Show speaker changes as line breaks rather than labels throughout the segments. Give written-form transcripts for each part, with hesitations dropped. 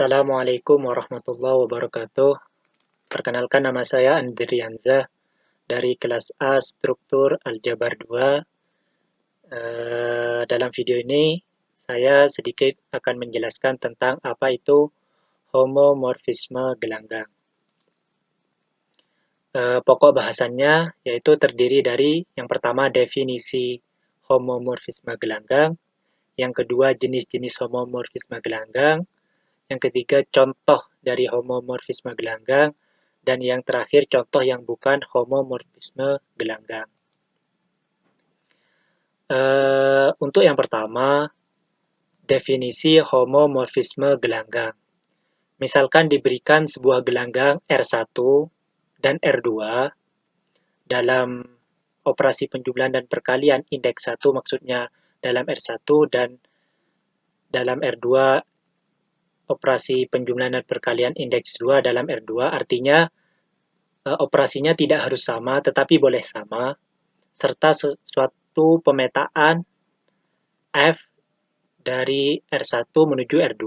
Assalamualaikum warahmatullahi wabarakatuh. Perkenalkan, nama saya Andrianza dari kelas A Struktur Aljabar 2. Dalam video ini saya sedikit akan menjelaskan tentang apa itu homomorfisme gelanggang. Pokok bahasannya yaitu terdiri dari yang pertama definisi homomorfisme gelanggang, yang kedua jenis-jenis homomorfisme gelanggang, yang ketiga contoh dari homomorfisme gelanggang, dan yang terakhir contoh yang bukan homomorfisme gelanggang. Untuk yang pertama, definisi homomorfisme gelanggang. Misalkan diberikan sebuah gelanggang R1 dan R2 dalam operasi penjumlahan dan perkalian indeks 1, maksudnya dalam R1, dan dalam R2 operasi penjumlahan dan perkalian indeks 2 dalam R2, artinya operasinya tidak harus sama tetapi boleh sama, serta suatu pemetaan F dari R1 menuju R2.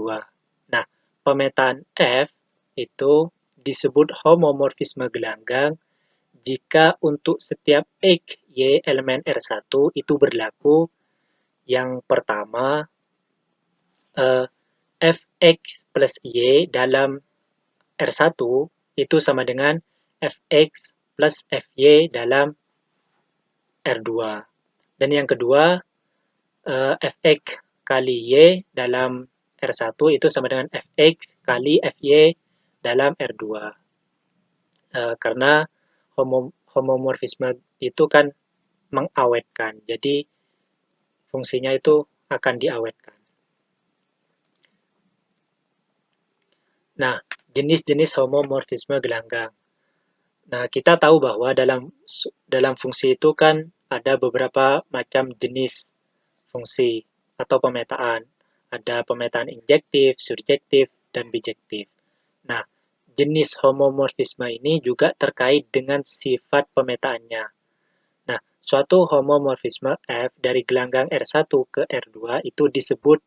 Nah, pemetaan F itu disebut homomorfisme gelanggang jika untuk setiap X, Y elemen R1 itu berlaku yang pertama Fx plus Y dalam R1 itu sama dengan Fx plus Fy dalam R2. Dan yang kedua, Fx kali Y dalam R1 itu sama dengan Fx kali Fy dalam R2. Karena homomorfisme itu kan mengawetkan, jadi fungsinya itu akan diawetkan. Nah, jenis-jenis homomorfisme gelanggang. Nah, kita tahu bahwa dalam fungsi itu kan ada beberapa macam jenis fungsi atau pemetaan. Ada pemetaan injektif, surjektif, dan bijektif. Nah, jenis homomorfisme ini juga terkait dengan sifat pemetaannya. Nah, suatu homomorfisme F dari gelanggang R1 ke R2 itu disebut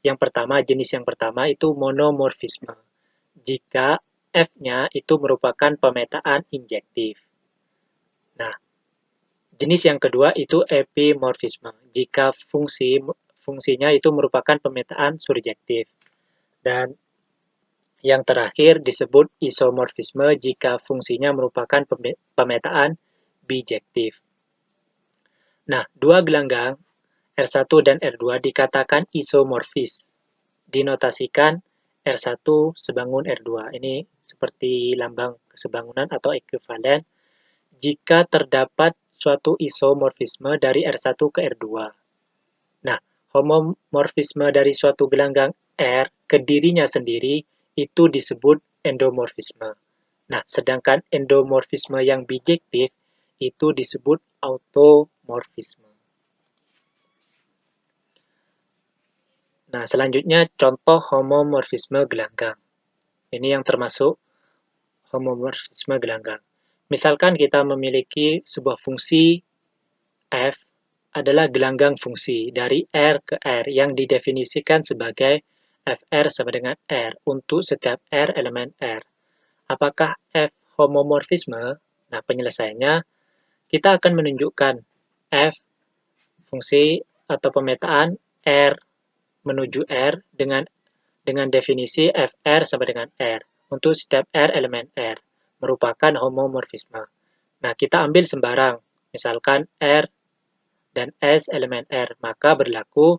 jenis yang pertama itu monomorfisme. Jika F-nya itu merupakan pemetaan injektif. Nah, jenis yang kedua itu epimorfisme, jika fungsinya itu merupakan pemetaan surjektif. Dan yang terakhir disebut isomorfisme jika fungsinya merupakan pemetaan bijektif. Nah, dua gelanggang R1 dan R2 dikatakan isomorfis, dinotasikan R1 sebangun R2. Ini seperti lambang kesebangunan atau ekuivalen jika terdapat suatu isomorfisme dari R1 ke R2. Nah, homomorfisme dari suatu gelanggang R ke dirinya sendiri itu disebut endomorfisme. Nah, sedangkan endomorfisme yang bijektif itu disebut automorfisme. Nah, selanjutnya contoh homomorfisme gelanggang. Ini yang termasuk homomorfisme gelanggang. Misalkan kita memiliki sebuah fungsi F adalah gelanggang fungsi dari R ke R yang didefinisikan sebagai Fr sama dengan R untuk setiap R elemen R. Apakah F homomorfisme? Nah, penyelesaiannya kita akan menunjukkan F fungsi atau pemetaan R menuju R dengan definisi Fr sama dengan R untuk setiap R elemen R merupakan homomorfisme. Nah, kita ambil sembarang, misalkan R dan S elemen R, maka berlaku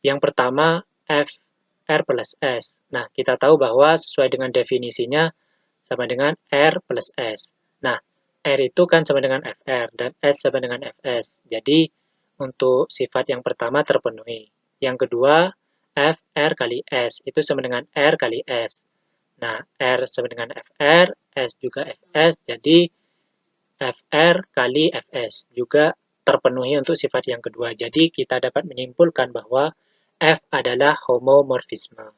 yang pertama F R plus S. Nah, kita tahu bahwa sesuai dengan definisinya sama dengan R plus S. Nah, R itu kan sama dengan Fr dan S sama dengan Fs. Jadi, untuk sifat yang pertama terpenuhi. Yang kedua, Fr kali S itu sama dengan R kali S. Nah, R sama dengan Fr, S juga Fs, jadi Fr kali Fs juga terpenuhi untuk sifat yang kedua. Jadi, kita dapat menyimpulkan bahwa F adalah homomorfisme.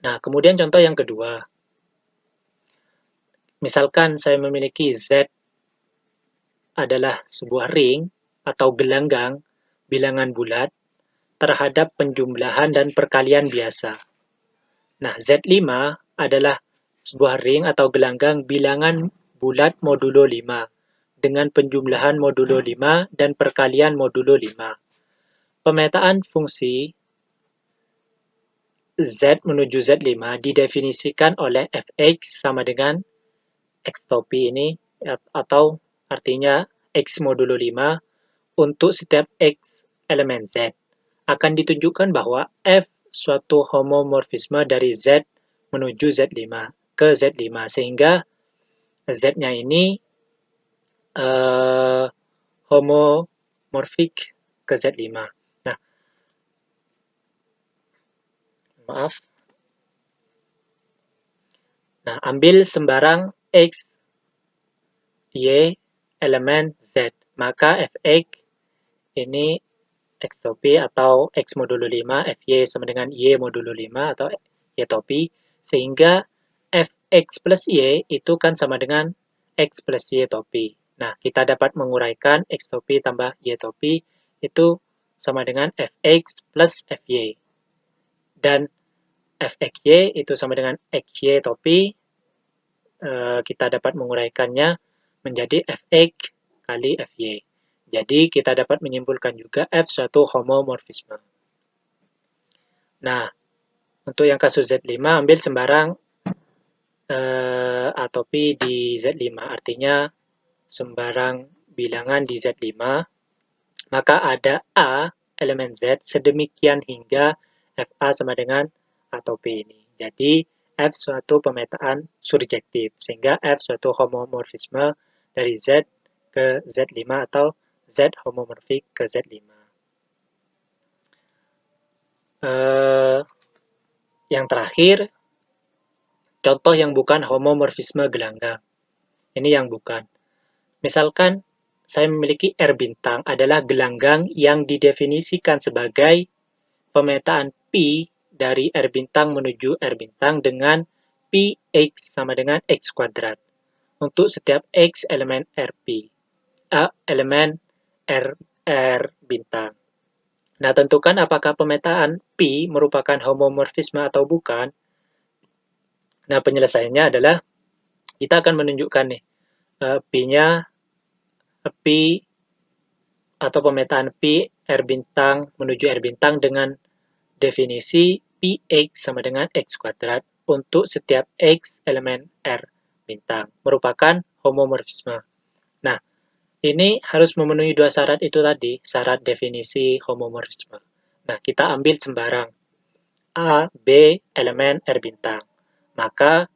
Nah, kemudian contoh yang kedua. Misalkan saya memiliki Z adalah sebuah ring atau gelanggang bilangan bulat terhadap penjumlahan dan perkalian biasa. Nah, Z5 adalah sebuah ring atau gelanggang bilangan bulat modulo 5 dengan penjumlahan modulo 5 dan perkalian modulo 5. Pemetaan fungsi Z menuju Z5 didefinisikan oleh fx sama dengan x topi ini, atau artinya x modulo 5 untuk setiap x elemen Z. Akan ditunjukkan bahwa f suatu homomorfisme dari Z menuju Z5 ke Z5, sehingga Z-nya ini homomorfik ke Z5. Nah, maaf. Nah, ambil sembarang X, Y, elemen Z. Maka Fx ini X topi atau X modulo 5, Fy sama dengan Y modulo 5 atau Y topi. Sehingga Fx plus Y itu kan sama dengan X plus Y topi. Nah, kita dapat menguraikan X topi tambah Y topi itu sama dengan Fx plus Fy. Dan Fxy itu sama dengan Xy topi, kita dapat menguraikannya menjadi Fx kali Fy. Jadi kita dapat menyimpulkan juga F suatu homomorfisme. Nah, untuk yang kasus Z5, ambil sembarang A-topi di Z5, artinya sembarang bilangan di Z5, maka ada A elemen Z sedemikian hingga FA sama dengan A-topi ini. Jadi, F suatu pemetaan surjektif, sehingga F suatu homomorfisme dari Z ke Z5 atau Z homomorfik ke Z5. Yang terakhir, contoh yang bukan homomorfisme gelanggang. Ini yang bukan. Misalkan saya memiliki R bintang adalah gelanggang yang didefinisikan sebagai pemetaan P dari R bintang menuju R bintang dengan Px sama dengan X kuadrat untuk setiap X elemen Rp, elemen R bintang. Nah, tentukan apakah pemetaan P merupakan homomorfisme atau bukan. Nah, penyelesaiannya adalah kita akan menunjukkan nih P-nya, P atau pemetaan P R bintang menuju R bintang dengan definisi Px sama dengan X kuadrat untuk setiap X elemen R bintang merupakan homomorfisme. Nah, ini harus memenuhi dua syarat itu tadi, syarat definisi homomorfisme. Nah, kita ambil sembarang A, B elemen R bintang. Maka,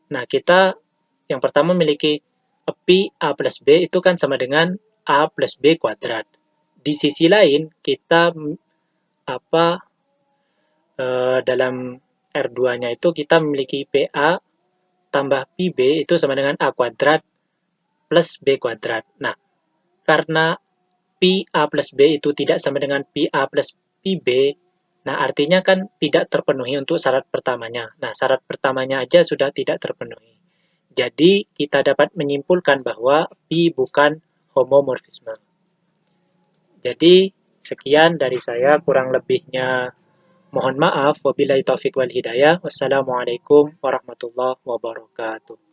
kita yang pertama memiliki P A plus B itu kan sama dengan A plus B kuadrat. Di sisi lain, kita dalam R2-nya itu kita memiliki PA tambah PB itu sama dengan A kuadrat plus B kuadrat. Nah, karena PA plus B itu tidak sama dengan PA plus PB, nah artinya kan tidak terpenuhi untuk syarat pertamanya. Nah, syarat pertamanya aja sudah tidak terpenuhi. Jadi, kita dapat menyimpulkan bahwa P bukan homomorfisme. Jadi, sekian dari saya, kurang lebihnya mohon maaf. Wabillahi taufiq wal hidayah. Wassalamualaikum warahmatullahi wabarakatuh.